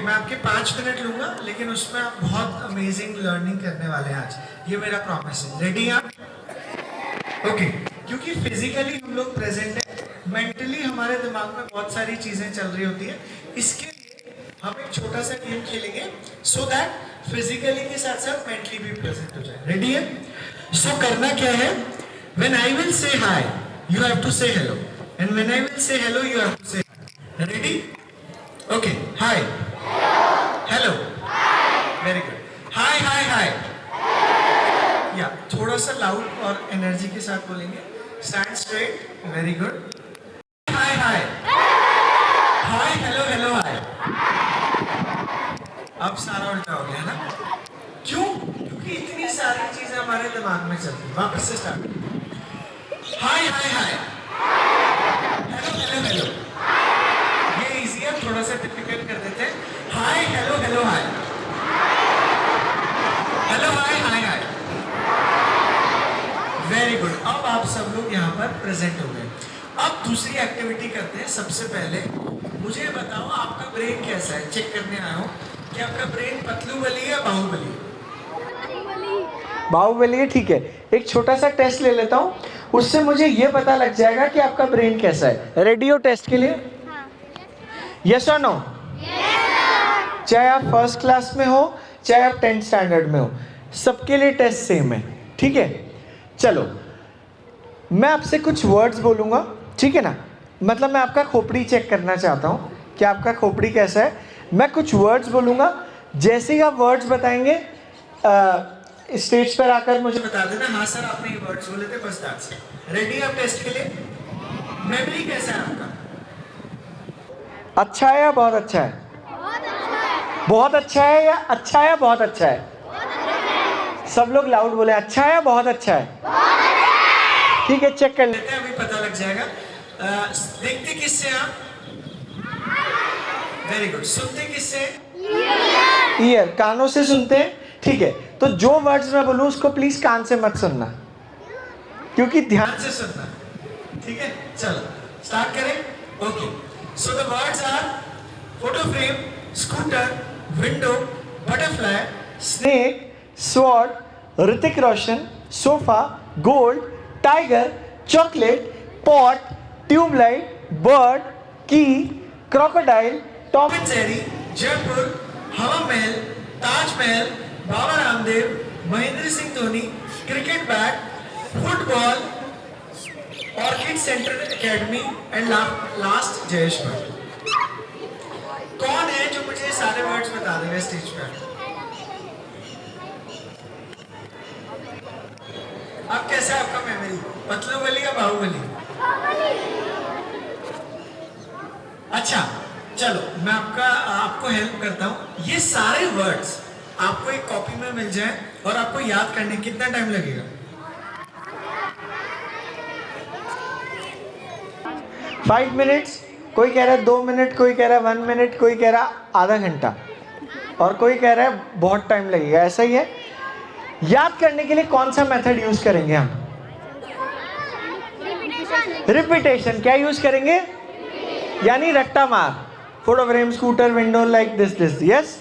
मैं आपके 5 मिनट लूंगा, लेकिन उसमें आप बहुत अमेजिंग लर्निंग करने वाले हैं आज, ये मेरा प्रॉमिस है। रेडी हैं आप? ओके, क्योंकि फिजिकली हम लोग प्रेजेंट है, मेंटली हमारे दिमाग में बहुत सारी चीजें चल रही होती है। इसके लिए हम एक छोटा सा गेम खेलेंगे सो दैट फिजिकली के साथ साथ मेंटली भी प्रेजेंट हो जाए। रेडी है? सो करना क्या है, when I will say hi you have to say hello, and when I will say hello you have to say hi. Ready? Okay, hi, hello, very good, hi hi hi, या थोड़ा सा loud और energy के साथ बोलेंगे। Stand straight, very good, hi hi, hi hello hello hi. अब सारा उल्टा हो गया ना? क्यों? क्योंकि इतनी सारी चीजें हमारे दिमाग में चलती हैं। वापस से start, hi hi hi, hello hello hello, ये इजी है, थोड़ा सा डिफिकल्ट कर देते हैं। Hi hello hello hi, hello hi hi hi, very good. अब आप सब लोग यहाँ पर प्रेजेंट हो गए। अब दूसरी एक्टिविटी करते हैं। सबसे पहले मुझे बताओ आपका ब्रेन कैसा है, चेक करने आया हूँ कि आपका ब्रेन पतलू बली है बाहुबली? बाहुबली है, ठीक है। एक छोटा सा टेस्ट ले लेता हूँ, उससे मुझे ये पता लग जाएगा कि आपका ब्रेन कैसा है। रेडी हो टेस्ट के लिए? यस और नो? चाहे आप फर्स्ट क्लास में हो, चाहे आप 10th स्टैंडर्ड में हो, सबके लिए टेस्ट सेम है, ठीक है? चलो, मैं आपसे कुछ वर्ड्स बोलूँगा, ठीक है ना? मतलब मैं आपका खोपड़ी चेक करना चाहता हूँ कि आपका खोपड़ी कैसा है। मैं कुछ वर्ड्स बोलूँगा, जैसे ही आप वर्ड्स बताएंगे स्टेज पर आकर मुझे बता देना, हाँ सर आपने ये वर्ड्स बोले थे, बस दैट्स इट। रेडी आप टेस्ट के लिए? मेमोरी कैसा है आपका? अच्छा है या बहुत अच्छा है? बहुत अच्छा है या अच्छा है या बहुत अच्छा है? सब लोग लाउड बोले, अच्छा है या बहुत अच्छा है? ठीक है, चेक कर लेते हैं, अभी पता लग जाएगा। देखते किससे आप? Very good. सुनते किससे? ईयर, कानों से सुनते हैं, ठीक है। तो जो वर्ड्स मैं बोलूं उसको प्लीज कान से मत सुनना, क्योंकि ध्यान से सुनना, ठीक है? चलो स्टार्ट करें। Okay, so the words are photo frame, scooter, window, butterfly, snake, sword, Hrithik Roshan, sofa, gold, tiger, chocolate, pot, tubelight, bird, key, crocodile, Tom and Jerry, Jaipur, Hawa Mahal, Taj Mahal, Baba Ramdev, Mahendra Singh Dhoni, cricket bat, football, orchid centre academy, and last Jayesh Bhatt. कौन है जो मुझे सारे words बता देगा stage पर? अब कैसा है आपका मेमोरी, पतलू बली या बाहुबली? अच्छा, चलो मैं आपको हेल्प करता हूँ। ये सारे वर्ड्स आपको एक कॉपी में मिल जाए और आपको याद करने कितना टाइम लगेगा? 5 मिनट्स, कोई कह रहा है 2 मिनट, कोई कह रहा है 1 मिनट, कोई कह रहा है आधा घंटा, और कोई कह रहा है बहुत टाइम लगेगा। ऐसा ही है। याद करने के लिए कौन सा मेथड यूज करेंगे हम? रिपीटेशन। क्या यूज करेंगे? यानी रट्टा मार, photo frame, scooter, window, like this, yes.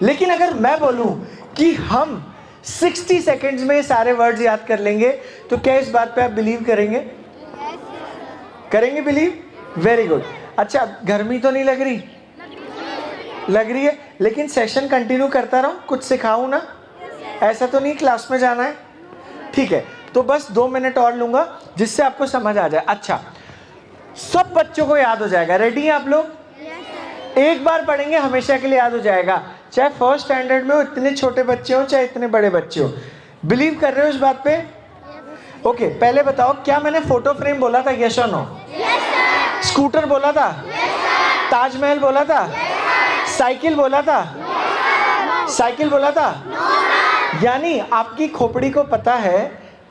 लेकिन अगर मैं बोलूं कि हम 60 सेकेंड्स में सारे वर्ड्स याद कर लेंगे, तो क्या इस बात पे आप बिलीव करेंगे? करेंगे बिलीव? Very good. अच्छा, गर्मी तो नहीं लग रही? लग रही है, लेकिन सेशन कंटिन्यू करता रहूं, कुछ सिखाऊं ना? ऐसा तो नहीं क्लास में जाना है, ठीक है? तो बस 2 मिनट और लूंगा जिससे आपको समझ आ जाए। अच्छा, सब बच्चों को याद हो जाएगा। रेडी हैं आप लोग? एक बार पढ़ेंगे हमेशा के लिए याद हो जाएगा, चाहे फर्स्ट स्टैंडर्ड में हो, इतने छोटे बच्चे हो, चाहे इतने बड़े बच्चे हो। बिलीव कर रहे हो इस बात पे? ओके, पहले बताओ, क्या मैंने फोटो फ्रेम बोला था? यस और नो? स्कूटर बोला था? ताजमहल बोला था? साइकिल बोला था? साइकिल बोला था? यानी आपकी खोपड़ी को पता है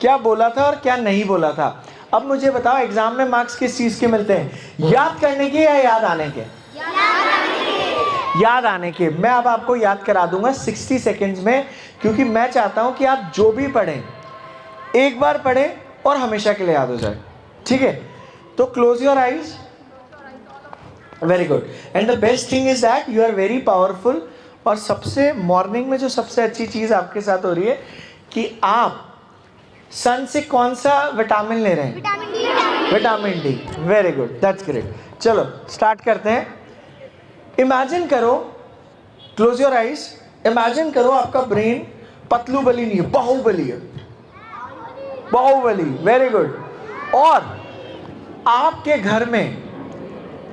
क्या बोला था और क्या नहीं बोला था। अब मुझे बताओ, एग्जाम में मार्क्स किस चीज के मिलते हैं? याद करने के या याद आने के? याद आने के। मैं अब आपको याद करा दूंगा 60 सेकेंड्स में, क्योंकि मैं चाहता हूं कि आप जो भी पढ़ें एक बार पढ़ें और हमेशा के लिए याद हो जाए, ठीक है? तो close your eyes. Very good. And the best thing is that you are very powerful. और सबसे मॉर्निंग में जो सबसे अच्छी चीज़ आपके साथ हो रही है कि आप सन से कौन सा विटामिन ले रहे हैं? Vitamin D. Very good, that's great. चलो स्टार्ट करते हैं. इमेजिन करो, क्लोज योर आइज. इमेजिन करो आपका ब्रेन पतलू बली नहीं है, बाहुबली है. Baahubali, very good. और आपके घर में,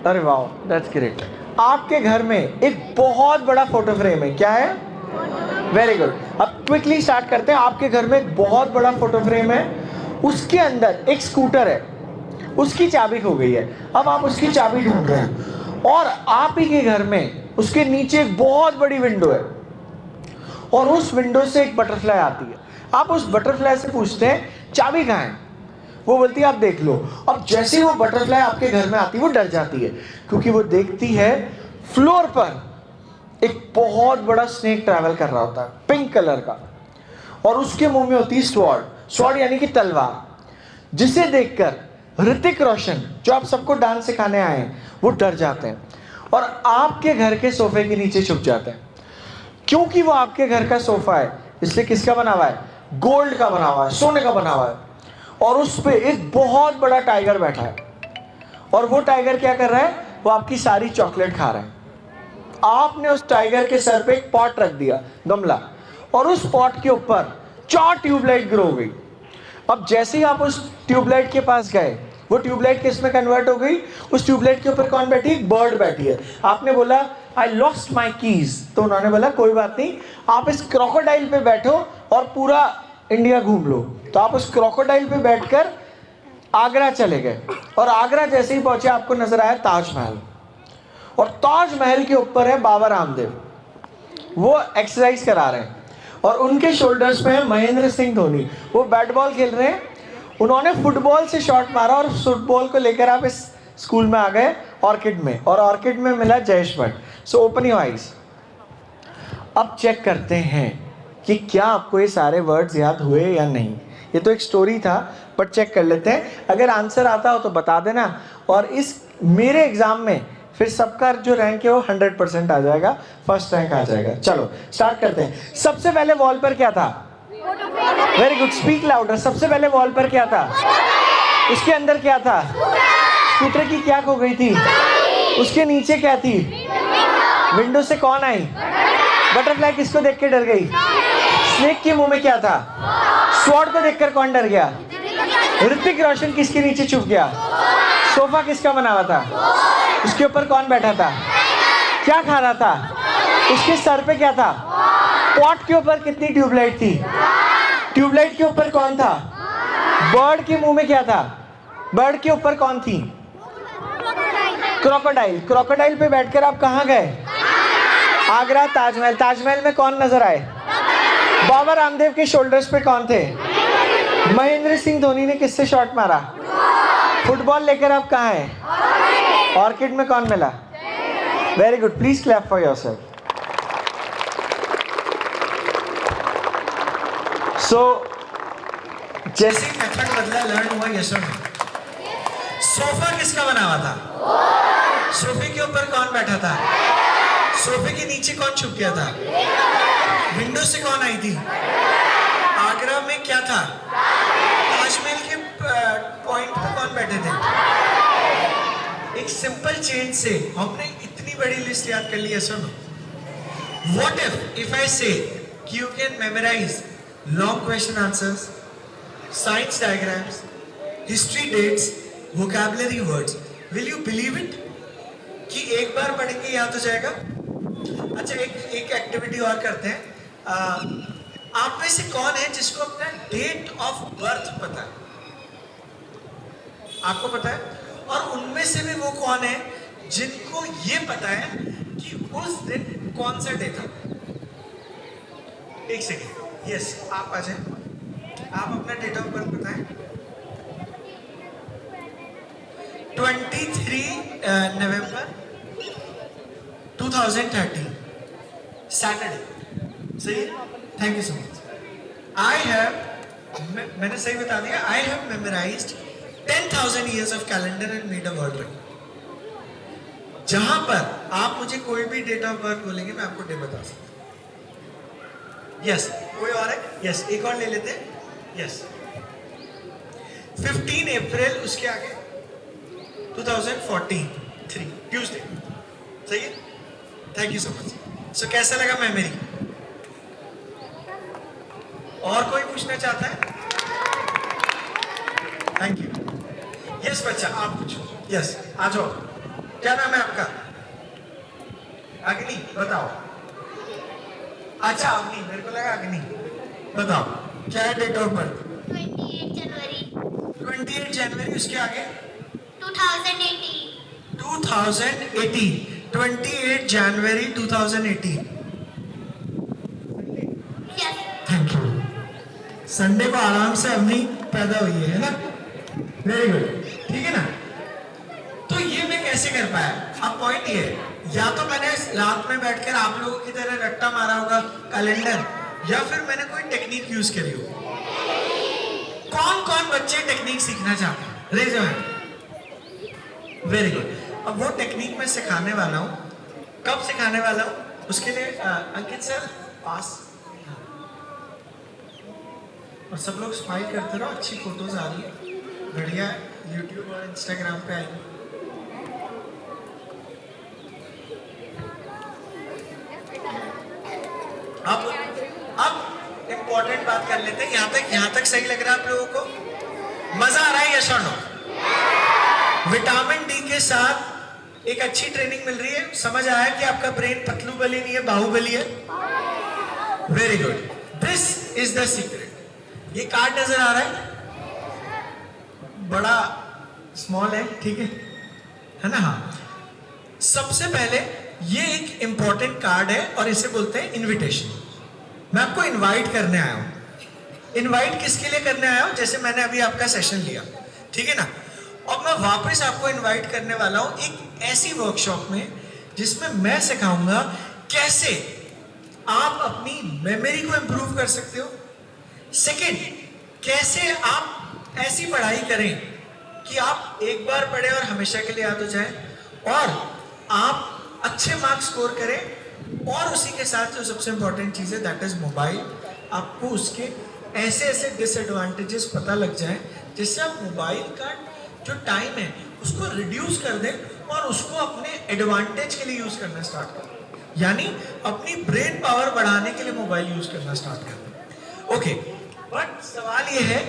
अरे वाह दैट्स ग्रेट, आपके घर में एक बहुत बड़ा फोटो फ्रेम है. क्या है? Very good. अब क्विकली स्टार्ट करते हैं. आपके घर में एक बहुत बड़ा फोटो फ्रेम है, उसके अंदर एक स्कूटर है, उसकी चाबी खो गई है. अब आप उसकी चाबी ढूंढ रहे हैं और आप ही के घर में उसके नीचे एक बहुत बड़ी विंडो है और उस विंडो से एक बटरफ्लाई आती है. आप उस बटरफ्लाई से पूछते हैं चाबी कहाँ है? वो बोलती है आप देख लो. अब जैसे ही वो बटरफ्लाई आपके घर में आती है वो डर जाती है क्योंकि वो देखती है फ्लोर पर एक बहुत बड़ा स्नेक ट्रैवल कर रहा होता है, पिंक कलर का, और उसके मुंह में होती है स्वॉर्ड. स्वॉर्ड यानी कि तलवार, जिसे देखकर ऋतिक रोशन, जो आप सबको डांस सिखाने आए हैं, वो डर जाते हैं और आपके घर के सोफे के नीचे छुप जाते हैं. क्योंकि वो आपके घर का सोफा है, इसलिए किसका बना हुआ है? गोल्ड का बना हुआ है, सोने का बना हुआ है. और उस पे एक बहुत बड़ा टाइगर बैठा है और वो टाइगर क्या कर रहा है? वो आपकी सारी चॉकलेट खा रहा है. आपने उस टाइगर के सर पे एक पॉट रख दिया, गमला, और उस पॉट के ऊपर 4 ट्यूबलाइट ग्रो हो गई. अब जैसे ही आप उस ट्यूबलाइट के पास गए, वो ट्यूबलाइट किस में कन्वर्ट हो गई? उस ट्यूबलाइट के ऊपर कौन बैठी? एक बर्ड बैठी है. आपने बोला आई लॉस्ट माई कीज, तो उन्होंने बोला कोई बात नहीं, आप इस क्रोकोडाइल पे बैठो और पूरा इंडिया घूम लो. तो आप उस क्रोकोडाइल पे बैठकर आगरा चले गए और आगरा जैसे ही पहुंचे आपको नजर आया ताजमहल. और ताजमहल के ऊपर है बाबा रामदेव, वो एक्सरसाइज करा रहे हैं और उनके शोल्डर्स पे है महेंद्र सिंह धोनी, वो बैट बॉल खेल रहे हैं. उन्होंने फुटबॉल से शॉट मारा और फुटबॉल को लेकर आप इस स्कूल में आ गए ऑर्किड में, और ऑर्किड में मिला Jayesh Bhatt. So open your eyes. अब चेक करते हैं कि क्या आपको ये सारे वर्ड्स याद हुए या नहीं. ये तो एक स्टोरी था, बट चेक कर लेते हैं. अगर आंसर आता हो तो बता देना. और इस मेरे एग्जाम में फिर सबका जो रैंक है वो 100% आ जाएगा, फर्स्ट रैंक आ जाएगा. चलो स्टार्ट करते हैं. सबसे पहले वॉल पर क्या था? Very good, speak louder. सबसे पहले वॉल पर क्या था? उसके अंदर क्या था? स्कूटर की क्या खो गई थी? उसके नीचे क्या थी? विंडो से कौन आई? बटरफ्लाई किसको देख के डर गई? स्नेक के मुंह में क्या था? स्वॉर्ड को देखकर कौन डर गया? ऋतिक रोशन किसके नीचे छुप गया? सोफा किसका बना हुआ था? उसके ऊपर कौन बैठा था? क्या खा रहा था? उसके सर पे क्या था? पॉट के ऊपर कितनी ट्यूबलाइट थी? ट्यूबलाइट के ऊपर कौन था? बर्ड के मुंह में क्या था? बर्ड के ऊपर कौन थी? क्रोकोडाइल. क्रोकोडाइल पे बैठकर आप कहाँ गए? आगरा, ताजमहल. ताजमहल में कौन नजर आए? बाबा रामदेव के शोल्डर्स पे कौन थे? महेंद्र सिंह धोनी ने किससे शॉट मारा? फुटबॉल लेकर आप कहाँ हैं? ऑर्किड में कौन मिला? Very good, please clap for yourself. So जैसे ही मेथड बदला, लर्न हुआ, यस और नो. सोफा किसका बना हुआ था? सोफे के ऊपर कौन बैठा था? सोफे के नीचे कौन छुप गया था? विंडो से कौन आई थी? आगरा में क्या था? ताजमहल के पॉइंट पे कौन बैठे थे? एक सिंपल चेंज से हमने इतनी बड़ी लिस्ट याद कर ली है. सुनो, what if I say you can memorise long question answers, science diagrams, history dates, vocabulary words, will you believe it कि एक बार पढ़ेंगे याद हो जाएगा? अच्छा, एक एक्टिविटी और करते हैं. आप में से कौन है जिसको अपना डेट ऑफ बर्थ पता है? आपको पता है? और उनमें से भी वो कौन है जिनको ये पता है कि उस दिन कौन सा डे था? एक सेकेंड. यस, आप आ जाए. आप अपना डेट ऑफ बर्थ बताएं. 23 नवंबर 2013 सैटरडे. सही. Thank you so much. मैंने सही बता दिया. I have memorised 10,000 years of calendar and made a word record. जहां पर आप मुझे कोई भी डेट ऑफ बर्थ बोलेंगे मैं आपको डे बता सकता हूँ। यस, कोई और है? यस, एक और ले लेते हैं। यस, 15 अप्रैल, उसके आगे 2014 3 ट्यूसडे। सही है, थैंक यू सो मच। सो कैसा लगा मेमोरी? और कोई पूछना चाहता है? Thank you. यस बच्चा, आप पूछो। यस, आ जाओ। क्या नाम है आपका? अग्नि, बताओ। अच्छा अग्नि, मेरे को लगा अग्नि। बताओ क्या है डेट ऑफ बर्थ? 28 जनवरी 28 जनवरी, उसके आगे 2018। 2018, 28 जनवरी 2018। यस। Thank you. संडे को आराम से अग्नि पैदा हुई है ना? वेरी गुड, ठीक है ना? तो ये मैं कैसे कर पाया? अब पॉइंट ये है, या तो मैंने रात में बैठकर आप लोगों की तरह रट्टा मारा होगा कैलेंडर, या फिर मैंने कोई टेक्निक यूज करी हो। कौन कौन बच्चे टेक्निक सीखना चाहते हैं? Raise your hand. Very good. अब वो टेक्निक मैं सिखाने वाला हूँ। कब सिखाने वाला हूँ? उसके लिए अंकित सर पास, और सब लोग स्माइल करते रहो। अच्छी फोटोज आ रही है, बढ़िया, यूट्यूब और इंस्टाग्राम पे आएगी। अब इंपॉर्टेंट बात कर लेते हैं। यहाँ तक सही लग रहा है आप लोगों को? मजा आ रहा है? यस और नो? विटामिन डी के साथ एक अच्छी ट्रेनिंग मिल रही है। समझ आया कि आपका ब्रेन पतलू बली नहीं है, बाहुबली है। Very good, this is the secret. ये कार्ड नजर आ रहा है? बड़ा स्मॉल है, ठीक है ना? हाँ, सबसे पहले ये एक इंपॉर्टेंट कार्ड है और इसे बोलते हैं इनविटेशन। मैं आपको इनवाइट करने आया हूं। इनवाइट किसके लिए करने आया हूं? जैसे मैंने अभी आपका सेशन लिया, ठीक है ना? और मैं वापस आपको इनवाइट करने वाला हूं एक ऐसी वर्कशॉप में जिसमें मैं सिखाऊंगा कैसे आप अपनी मेमोरी को इंप्रूव कर सकते हो। सेकेंड, कैसे आप ऐसी पढ़ाई करें कि आप एक बार पढ़े और हमेशा के लिए याद हो जाए, और आप अच्छे मार्क्स स्कोर करें। और उसी के साथ जो सबसे इंपॉर्टेंट चीज़ है दैट इज मोबाइल, आपको उसके ऐसे ऐसे डिसएडवांटेजेस पता लग जाए जिससे आप मोबाइल का जो टाइम है उसको रिड्यूस कर दें और उसको अपने एडवांटेज के लिए यूज करना स्टार्ट कर दें। यानी अपनी ब्रेन पावर बढ़ाने के लिए मोबाइल यूज करना स्टार्ट कर दें। ओके, बट सवाल ये है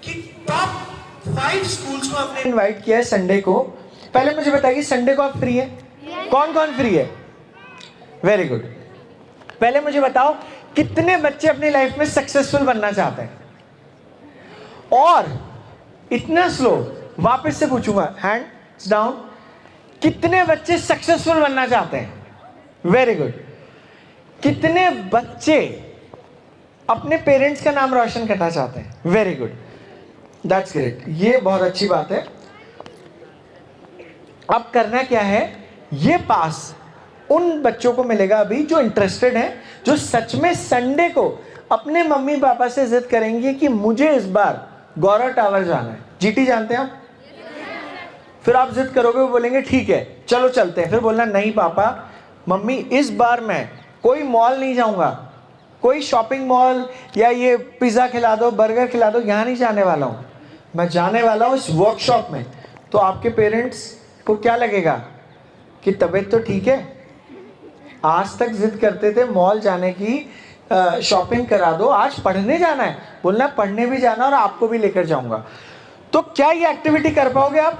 कि टॉप 5 स्कूल्स को आपने इनवाइट किया है संडे को। पहले मुझे बताइए संडे को आप फ्री है? कौन कौन फ्री है? Very good. पहले मुझे बताओ कितने बच्चे अपनी लाइफ में सक्सेसफुल बनना चाहते हैं? और इतना स्लो, वापस से पूछूंगा, हैंड्स डाउन। कितने बच्चे सक्सेसफुल बनना चाहते हैं? Very good. कितने बच्चे अपने पेरेंट्स का नाम रोशन करना चाहते हैं? वेरी गुड, दैट्स ग्रेट, ये बहुत अच्छी बात है। अब करना क्या है, ये पास उन बच्चों को मिलेगा अभी जो इंटरेस्टेड हैं, जो सच में संडे को अपने मम्मी पापा से जिद करेंगे कि मुझे इस बार गौरव टावर जाना है। जीटी जानते हैं आप? फिर आप जिद करोगे, वो बोलेंगे ठीक है चलो चलते हैं। फिर बोलना नहीं पापा मम्मी इस बार मैं कोई मॉल नहीं जाऊंगा, कोई शॉपिंग मॉल या ये पिज़्ज़ा खिला दो, बर्गर खिला दो, यहाँ नहीं जाने वाला हूँ, मैं जाने वाला हूँ इस वर्कशॉप में। तो आपके पेरेंट्स को क्या लगेगा कि तबीयत तो ठीक है, आज तक जिद करते थे मॉल जाने की, शॉपिंग करा दो, आज पढ़ने जाना है। बोलना पढ़ने भी जाना और आपको भी लेकर जाऊंगा। तो क्या ये एक्टिविटी कर पाओगे आप?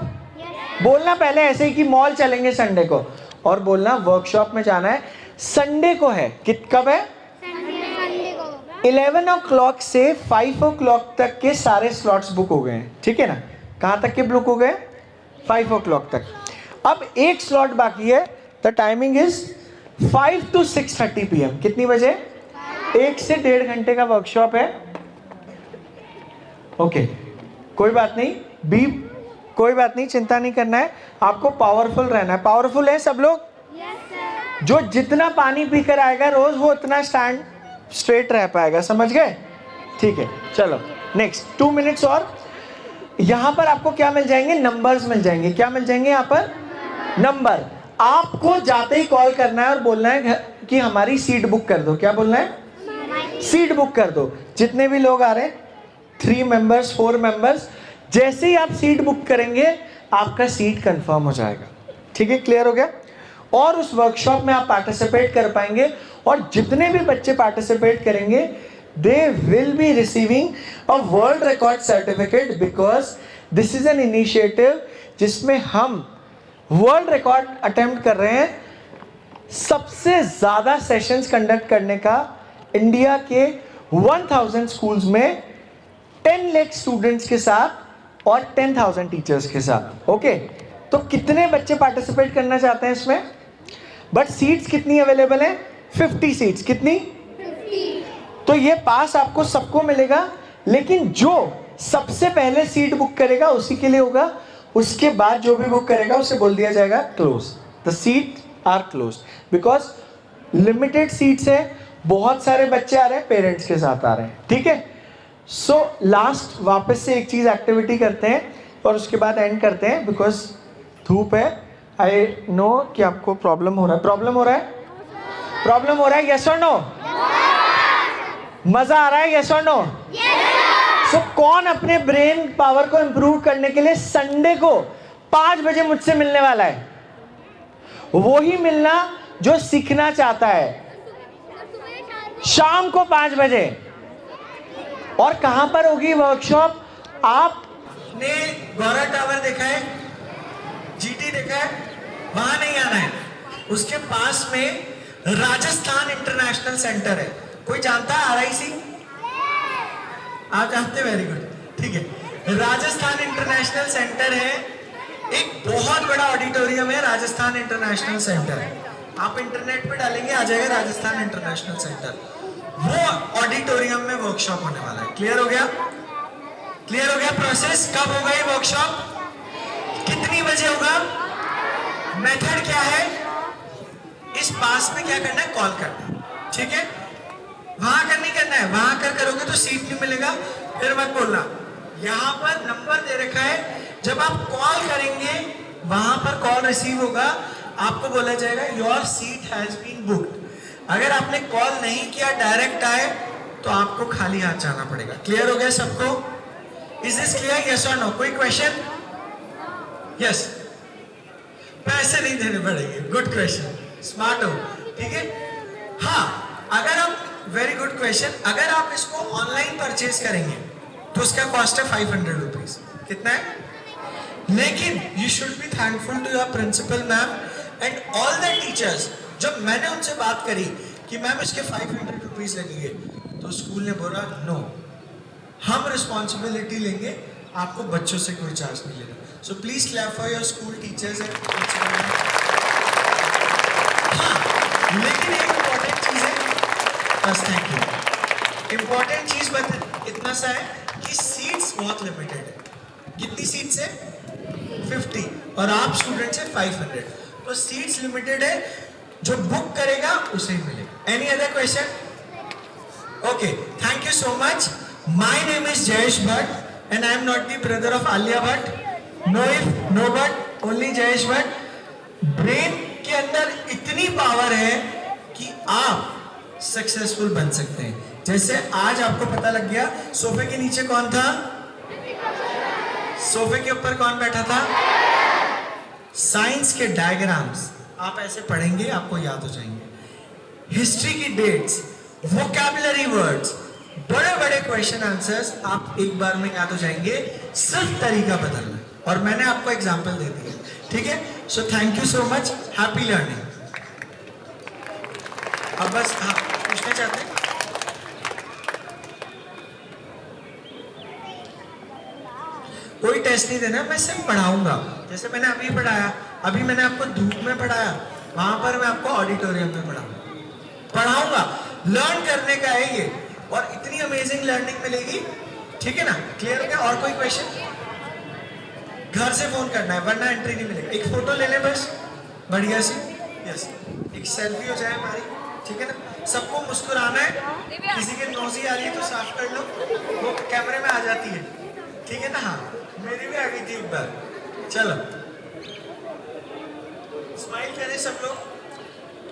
बोलना पहले ऐसे ही कि मॉल चलेंगे संडे को, और बोलना वर्कशॉप में जाना है संडे को है। कब है? 11 o'clock से 5 o'clock तक के सारे स्लॉट्स बुक हो गए हैं, ठीक है ना? कहाँ तक के बुक हो गए? 5 o'clock तक। अब एक स्लॉट बाकी है। The timing is 5 to 6:30 PM। कितनी बजे? 1 से 1.5 घंटे का वर्कशॉप है। ओके, कोई बात नहीं, कोई बात नहीं, चिंता नहीं करना है, आपको पावरफुल रहना है। पावरफुल है सब लोग? जो जितना पानी पीकर आएगा रोज वो उतना स्टैंड स्ट्रेट रह पाएगा, समझ गए? ठीक है, चलो नेक्स्ट 2 मिनट्स और। यहां पर आपको क्या मिल जाएंगे? नंबर्स मिल जाएंगे। क्या मिल जाएंगे यहाँ पर? नंबर। आपको जाते ही कॉल करना है और बोलना है कि हमारी सीट बुक कर दो। क्या बोलना है? सीट बुक कर दो। जितने भी लोग आ रहे हैं, 3 मेंबर्स 4 मेंबर्स, जैसे ही आप सीट बुक करेंगे आपका सीट कंफर्म हो जाएगा। ठीक है, क्लियर हो गया? और उस वर्कशॉप में आप पार्टिसिपेट कर पाएंगे, और जितने भी बच्चे पार्टिसिपेट करेंगे they will be receiving a world record certificate, because this is an initiative जिसमें हम वर्ल्ड रिकॉर्ड अटेम्प्ट कर रहे हैं सबसे ज्यादा सेशंस कंडक्ट करने का इंडिया के 1000 स्कूल्स में 10 लाख स्टूडेंट्स के साथ और 10,000 टीचर्स के साथ। ओके, तो कितने बच्चे पार्टिसिपेट करना चाहते हैं इसमें? बट सीट्स कितनी अवेलेबल है? 50 सीट्स। कितनी? 50। तो ये पास आपको सबको मिलेगा, लेकिन जो सबसे पहले सीट बुक करेगा उसी के लिए होगा। उसके बाद जो भी बुक करेगा उसे बोल दिया जाएगा close, the seat are close, because limited seats है, बहुत सारे बच्चे आ रहे हैं, पेरेंट्स के साथ आ रहे हैं। ठीक है, सो लास्ट वापस से एक चीज एक्टिविटी करते हैं और उसके बाद एंड करते हैं, बिकॉज धूप है। आई नो कि आपको प्रॉब्लम हो रहा है। प्रॉब्लम हो रहा है? प्रॉब्लम हो रहा है? यस और नो? मजा आ रहा है? यस और नो? सो कौन अपने ब्रेन पावर को इंप्रूव करने के लिए संडे को 5 बजे मुझसे मिलने वाला है? वो ही मिलना जो सीखना चाहता है, शाम को 5 बजे। और कहां पर होगी वर्कशॉप? आपने गौरा टावर देखा है, जीटी देखा है? वहां नहीं आना है, उसके पास में राजस्थान इंटरनेशनल सेंटर है। कोई जानता है? RIC आप जानते? वेरी गुड, ठीक है। राजस्थान इंटरनेशनल सेंटर है, एक बहुत बड़ा ऑडिटोरियम है, राजस्थान इंटरनेशनल सेंटर। आप इंटरनेट पे डालेंगे आ जाएगा राजस्थान इंटरनेशनल सेंटर। वो ऑडिटोरियम में वर्कशॉप होने वाला है। क्लियर हो गया? क्लियर हो गया प्रोसेस? कब होगा ये वर्कशॉप? कितनी बजे होगा? मेथड क्या है? इस पास में क्या करना है? कॉल करना है। ठीक है, वहां कर नहीं करना है, वहां करोगे तो सीट नहीं मिलेगा। फिर मत बोलना, यहां पर नंबर दे रखा है, जब आप कॉल करेंगे वहां पर कॉल रिसीव होगा, आपको बोला जाएगा your seat has been booked. अगर आपने कॉल नहीं किया, डायरेक्ट आए, तो आपको खाली हाथ जाना पड़ेगा। क्लियर हो गया सबको? Is this clear? यस और नो? कोई क्वेश्चन? यस, पैसे नहीं देने पड़ेंगे। गुड क्वेश्चन, स्मार्ट हो। ठीक है, हाँ, अगर आप, वेरी गुड क्वेश्चन, अगर आप इसको ऑनलाइन परचेज करेंगे तो उसका कॉस्ट है 500 रुपीज। कितना है? लेकिन you should be thankful to your principal ma'am and all the teachers. जब मैंने उनसे बात करी कि मैम इसके 500 रुपीज लगेंगे, तो स्कूल ने बोला नो, हम रिस्पॉन्सिबिलिटी लेंगे, आपको बच्चों से कोई चार्ज नहीं लेना। So please clap for your school teachers and principal. हाँ, लेकिन एक इंपॉर्टेंट चीज है, बस थैंक यू, इंपॉर्टेंट चीज बस इतना सा है कि सीट्स बहुत लिमिटेड है। कितनी सीट्स है? 50, और आप स्टूडेंट्स है 500, तो सीट्स लिमिटेड है, जो बुक करेगा उसे ही मिलेगा। Any other question? Okay, thank you so much. My name is Jayesh Bhatt and I am not the brother of Alia Bhatt. No if, no but, only Jayesh Bhatt. Brain के अंदर इतनी पावर है कि आप सक्सेसफुल बन सकते हैं। जैसे आज आपको पता लग गया सोफे के नीचे कौन था, सोफे के ऊपर कौन बैठा था। साइंस के डायग्राम्स आप ऐसे पढ़ेंगे, आपको याद हो जाएंगे। हिस्ट्री की डेट्स, वोकैबुलरी वर्ड्स, बड़े बड़े क्वेश्चन आंसर्स आप एक बार में याद हो जाएंगे, सिर्फ तरीका बदलना। और मैंने आपको एग्जाम्पल दे दिया। ठीक है, so thank you so much, happy learning. अब बस हाँ पूछना चाहते हैं? कोई टेस्ट नहीं देना, मैं सिर्फ पढ़ाऊंगा। जैसे मैंने अभी पढ़ाया, अभी मैंने आपको धूप में पढ़ाया, वहां पर मैं आपको ऑडिटोरियम में पढ़ाऊंगा। लर्न करने का है ये, और इतनी अमेजिंग लर्निंग मिलेगी। ठीक है ना? क्लियर हो गया? और कोई क्वेश्चन? घर से फोन करना है वरना एंट्री नहीं मिलेगी। एक फोटो ले ले बस बढ़िया सी, यस, एक सेल्फी हो जाए हमारी। ठीक है ना? सबको मुस्कुराना है, किसी के नोजी आ रही है तो साफ कर लो, वो कैमरे में आ जाती है। ठीक है ना? हाँ, मेरी भी आ गई थी एक बार। चलो, स्माइल करें सब लोग।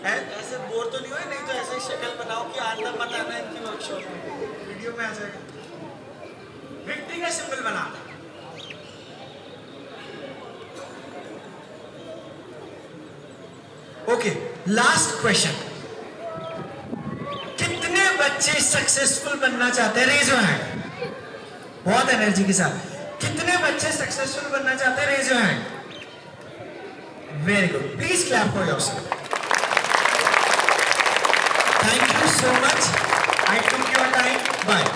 ऐसे बोर तो नहीं हुए? नहीं तो ऐसा ही शक्ल बनाओ कि आना मत आना इनकी वर्कशॉप में, वीडियो में आ जाएगा। विक्ट्री का सिंबल बनाना। Okay, last question. कितने बच्चे सक्सेसफुल बनना चाहते हैं? रेज योर हैंड, बहुत एनर्जी के साथ। कितने बच्चे सक्सेसफुल बनना चाहते हैं? Raise your hand. Very good, please clap for yourself. Thank you so much. I took your time. Bye.